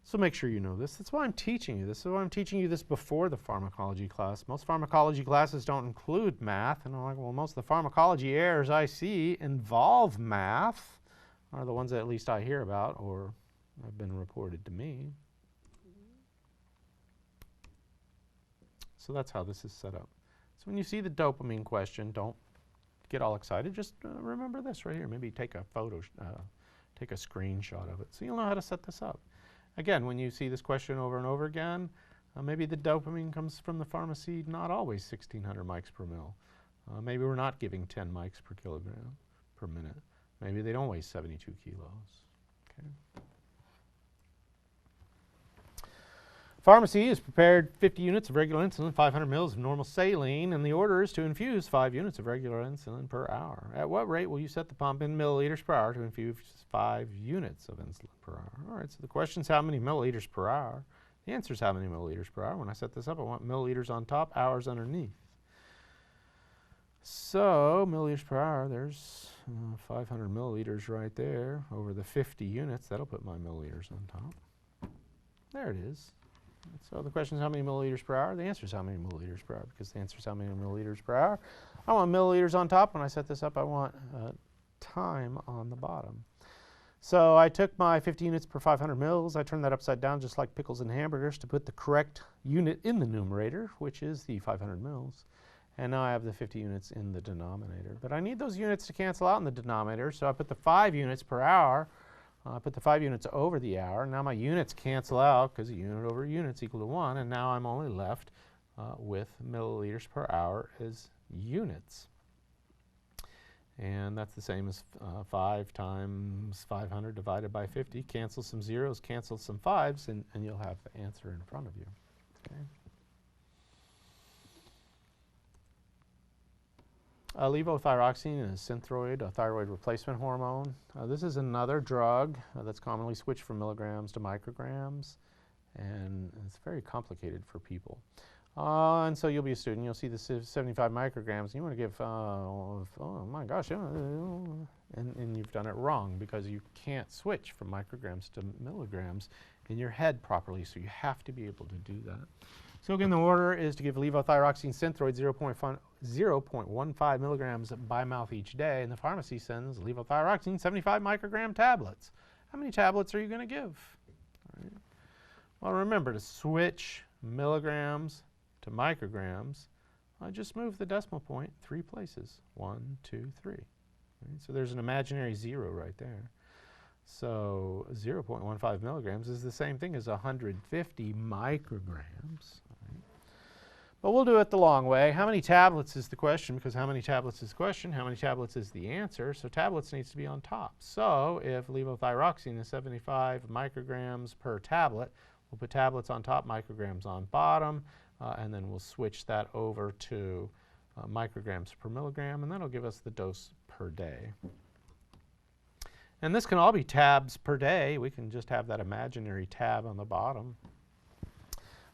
So make sure you know this. That's why I'm teaching you this. So I'm teaching you this before the pharmacology class. Most pharmacology classes don't include math. And I'm like, well, most of the pharmacology errors I see involve math, are the ones that at least I hear about or have been reported to me. So that's how this is set up. So when you see the dopamine question, don't get all excited. Just remember this right here. Maybe take a photo, take a screenshot of it so you'll know how to set this up. Again, when you see this question over and over again, maybe the dopamine comes from the pharmacy, not always 1,600 mics per mil. Maybe we're not giving 10 mics per kilogram per minute. Maybe they don't weigh 72 kilos. Okay. Pharmacy has prepared 50 units of regular insulin, 500 mils of normal saline, and the order is to infuse 5 units of regular insulin per hour. At what rate will you set the pump in milliliters per hour to infuse 5 units of insulin per hour? All right, so the question is how many milliliters per hour. The answer is how many milliliters per hour. When I set this up, I want milliliters on top, hours underneath. So milliliters per hour, there's 500 milliliters right there over the 50 units. That'll put my milliliters on top. There it is. So the question is how many milliliters per hour? The answer is how many milliliters per hour because the answer is how many milliliters per hour. I want milliliters on top. When I set this up, I want time on the bottom. So I took my 50 units per 500 mils. I turned that upside down just like pickles and hamburgers to put the correct unit in the numerator, which is the 500 mils. And now I have the 50 units in the denominator. But I need those units to cancel out in the denominator, so I put the 5 units per hour. I put the 5 units over the hour. Now my units cancel out because a unit over a unit is equal to 1, and now I'm only left with milliliters per hour as units. And that's the same as 5 times 500 divided by 50. Cancel some zeros, cancel some 5s, and you'll have the answer in front of you. Okay. Levothyroxine is Synthroid, a thyroid replacement hormone. This is another drug that's commonly switched from milligrams to micrograms, and it's very complicated for people. And so you'll be a student, you'll see the 75 micrograms, and you want to give, oh my gosh, and you've done it wrong because you can't switch from micrograms to milligrams in your head properly, so you have to be able to do that. So again, the order is to give levothyroxine Synthroid 0.15 milligrams by mouth each day, and the pharmacy sends levothyroxine 75 microgram tablets. How many tablets are you going to give? All right. Well, remember, to switch milligrams to micrograms, I just move the decimal point 3 places. 1, 2, 3. Right? So there's an imaginary 0 right there. So 0.15 milligrams is the same thing as 150 micrograms. Right? But we'll do it the long way. How many tablets is the question? Because how many tablets is the question? How many tablets is the answer? So tablets needs to be on top. So if levothyroxine is 75 micrograms per tablet, we'll put tablets on top, micrograms on bottom, and then we'll switch that over to micrograms per milligram, and that'll give us the dose per day. And this can all be tabs per day. We can just have that imaginary tab on the bottom.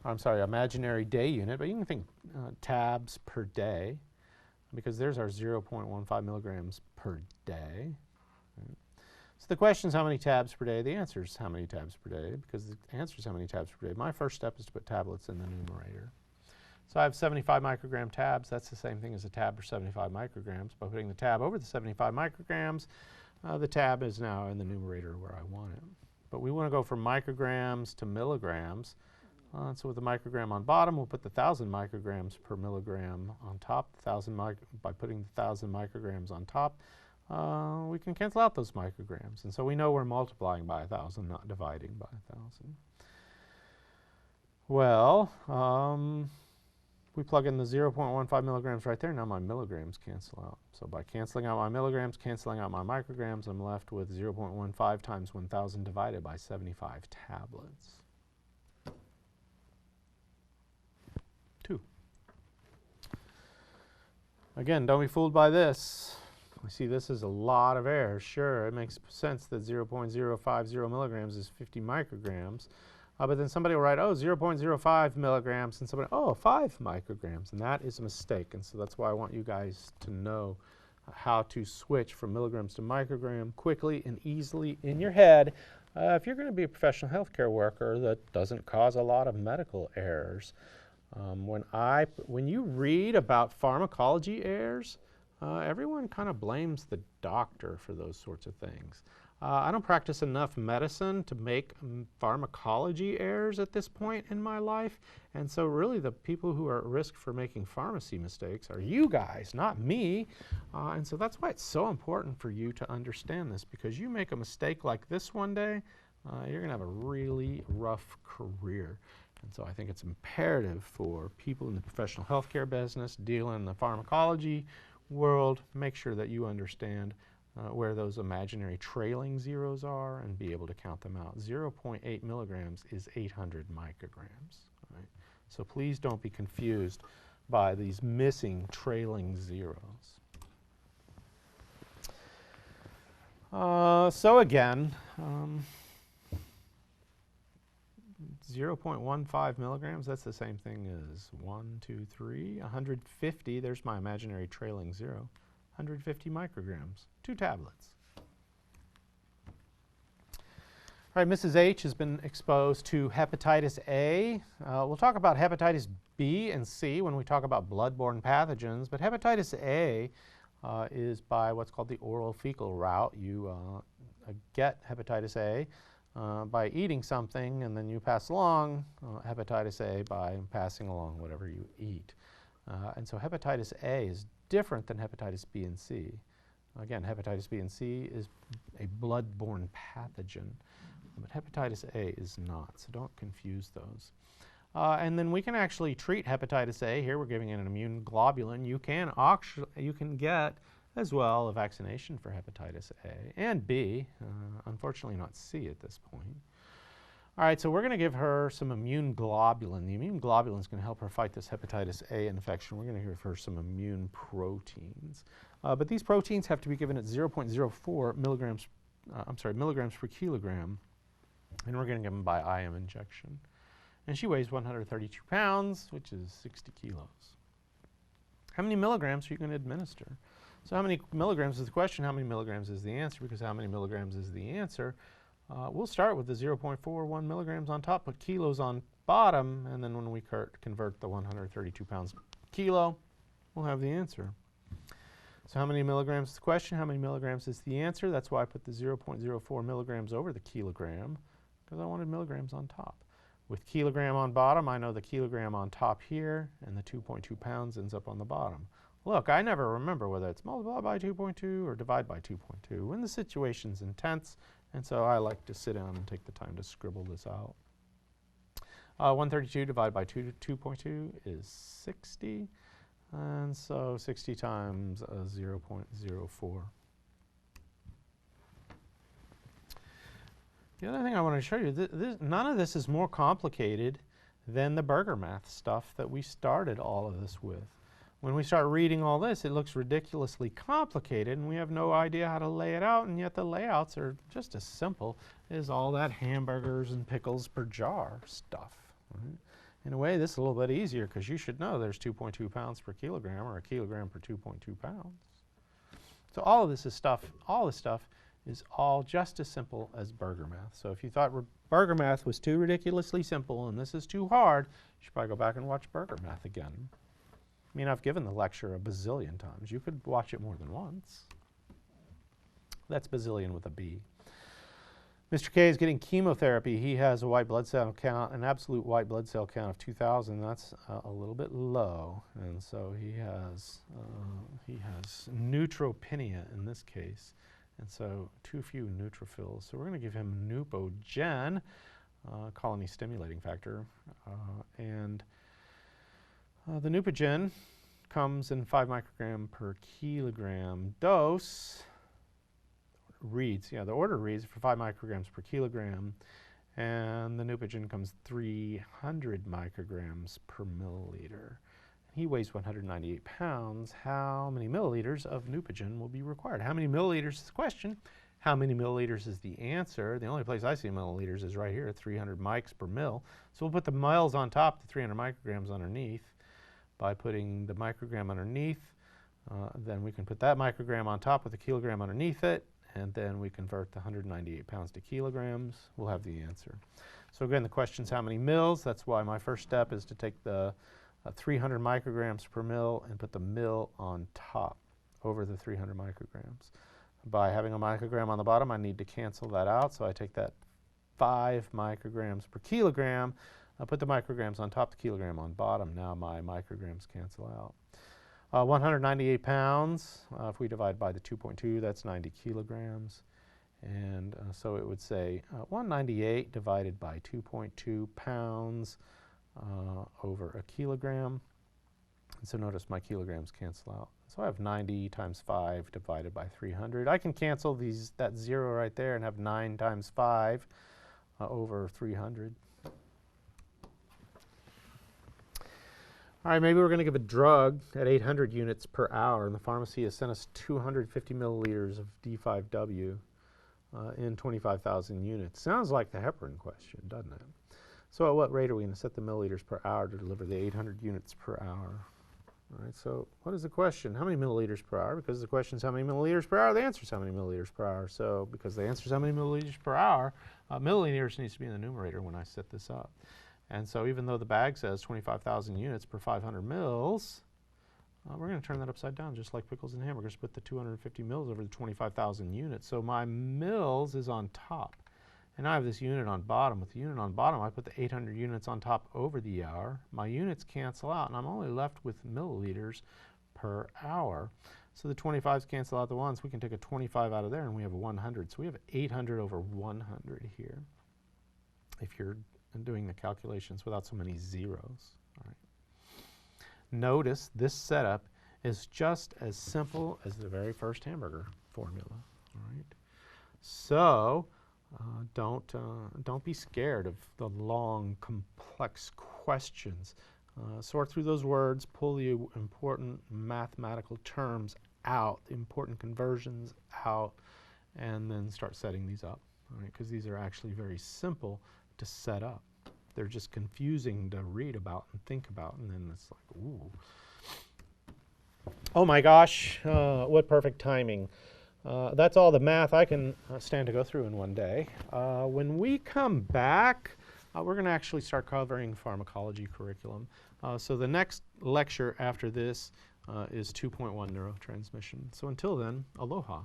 I'm sorry, imaginary day unit, but you can think tabs per day, because there's our 0.15 milligrams per day. Right. So the question is how many tabs per day? The answer is how many tabs per day, because the answer is how many tabs per day. My first step is to put tablets in the numerator. So I have 75 microgram tabs. That's the same thing as a tab for 75 micrograms. By putting the tab over the 75 micrograms, the tab is now in the numerator where I want it. But we want to go from micrograms to milligrams. So with the microgram on bottom, we'll put the 1,000 micrograms per milligram on top. By putting the 1,000 micrograms on top, we can cancel out those micrograms. And so we know we're multiplying by 1,000, not dividing by 1,000. Well, we plug in the 0.15 milligrams right there. Now my milligrams cancel out. So by canceling out my milligrams, canceling out my micrograms, I'm left with 0.15 times 1,000 divided by 75 tablets. 2. Again, don't be fooled by this. We see this is a lot of errors. Sure, it makes sense that 0.050 milligrams is 50 micrograms. But then somebody will write, oh, 0.05 milligrams, and somebody, oh, 5 micrograms. And that is a mistake. And so that's why I want you guys to know how to switch from milligrams to microgram quickly and easily in your head. If you're going to be a professional healthcare worker that doesn't cause a lot of medical errors. When you read about pharmacology errors, everyone kind of blames the doctor for those sorts of things. I don't practice enough medicine to make pharmacology errors at this point in my life, and so really the people who are at risk for making pharmacy mistakes are you guys, not me. And so that's why it's so important for you to understand this, because you make a mistake like this one day, you're going to have a really rough career. And so I think it's imperative for people in the professional healthcare business, dealing in the pharmacology world, make sure that you understand where those imaginary trailing zeros are and be able to count them out. 0.8 milligrams is 800 micrograms. Right? So please don't be confused by these missing trailing zeros. So again, 0.15 milligrams, that's the same thing as 1, 2, 3, 150, there's my imaginary trailing zero, 150 micrograms, 2 tablets. All right, Mrs. H has been exposed to hepatitis A. We'll talk about hepatitis B and C when we talk about bloodborne pathogens, but hepatitis A is by what's called the oral fecal route. You get hepatitis A by eating something, and then you pass along hepatitis A by passing along whatever you eat. And so hepatitis A is different than hepatitis B and C. Again, hepatitis B and C is a bloodborne pathogen, but hepatitis A is not, so don't confuse those. And then we can actually treat hepatitis A. Here we're giving it an immune globulin. You can get as well a vaccination for hepatitis A and B, unfortunately not C at this point. All right, so we're going to give her some immune globulin. The immune globulin is going to help her fight this hepatitis A infection. We're going to give her some immune proteins. But these proteins have to be given at 0.04 milligrams, milligrams per kilogram, and we're going to give them by IM injection. And she weighs 132 pounds, which is 60 kilos. How many milligrams are you going to administer? So how many milligrams is the question, how many milligrams is the answer? Because how many milligrams is the answer? We'll start with the 0.41 milligrams on top, put kilos on bottom, and then when we convert the 132 pounds per kilo, we'll have the answer. So how many milligrams is the question, how many milligrams is the answer? That's why I put the 0.04 milligrams over the kilogram, because I wanted milligrams on top. With kilogram on bottom, I know the kilogram on top here, and the 2.2 pounds ends up on the bottom. Look, I never remember whether it's multiply by 2.2 or divide by 2.2 when the situation's intense, and so I like to sit down and take the time to scribble this out. 132 divided by 2.2 is 60, and so 60 times 0.04. The other thing I want to show you, none of this is more complicated than the burger math stuff that we started all of this with. When we start reading all this, it looks ridiculously complicated, and we have no idea how to lay it out, and yet the layouts are just as simple as all that hamburgers and pickles per jar stuff. Right? In a way, this is a little bit easier because you should know there's 2.2 pounds per kilogram or a kilogram per 2.2 pounds. So all of this is stuff, all this stuff is all just as simple as burger math. So if you thought burger math was too ridiculously simple and this is too hard, you should probably go back and watch burger math again. I mean, I've given the lecture a bazillion times. You could watch it more than once. That's bazillion with a B. Mr. K is getting chemotherapy. He has a white blood cell count, an absolute white blood cell count of 2,000. That's a little bit low, and so he has neutropenia in this case. And so too few neutrophils. So we're going to give him Neupogen, colony stimulating factor. And the Neupogen comes in 5 microgram per kilogram dose. Reads, the order reads for 5 micrograms per kilogram. And the Neupogen comes 300 micrograms per milliliter. He weighs 198 pounds. How many milliliters of Neupogen will be required? How many milliliters is the question? How many milliliters is the answer? The only place I see milliliters is right here, 300 mics per mil. So we'll put the mils on top, the 300 micrograms underneath. By putting the microgram underneath, then we can put that microgram on top with a kilogram underneath it, and then we convert the 198 pounds to kilograms. We'll have the answer. So again, the question's how many mils. That's why my first step is to take the 300 micrograms per mil and put the mil on top over the 300 micrograms. By having a microgram on the bottom, I need to cancel that out. So I take that 5 micrograms per kilogram. I put the micrograms on top, the kilogram on bottom. Now my micrograms cancel out. 198 pounds, if we divide by the 2.2, that's 90 kilograms. And so it would say 198 divided by 2.2 pounds over a kilogram. And so notice my kilograms cancel out. So I have 90 times 5 divided by 300. I can cancel that 0 right there and have 9 times 5 over 300. All right, maybe we're going to give a drug at 800 units per hour, and the pharmacy has sent us 250 milliliters of D5W in 25,000 units. Sounds like the heparin question, doesn't it? So at what rate are we going to set the milliliters per hour to deliver the 800 units per hour? All right, so what is the question? How many milliliters per hour? Because the question is how many milliliters per hour, the answer is how many milliliters per hour. So because the answer is how many milliliters per hour, milliliters needs to be in the numerator when I set this up. And so even though the bag says 25,000 units per 500 mils, we're going to turn that upside down just like pickles and hamburgers. Put the 250 mils over the 25,000 units. So my mils is on top. And I have this unit on bottom. With the unit on bottom, I put the 800 units on top over the hour. My units cancel out, and I'm only left with milliliters per hour. So the 25s cancel out the ones. We can take a 25 out of there, and we have a 100. So we have 800 over 100 here, if you're doing the calculations without so many zeros. All right. Notice this setup is just as simple as the very first hamburger formula. All right. So don't be scared of the long, complex questions. Sort through those words, pull the important mathematical terms out, the important conversions out, and then start setting these up. All right, because these are actually very simple to set up. They're just confusing to read about and think about, and then it's like, ooh. Oh my gosh, what perfect timing. That's all the math I can stand to go through in one day. When we come back, we're going to actually start covering pharmacology curriculum. So the next lecture after this is 2.1 neurotransmission. So until then, aloha.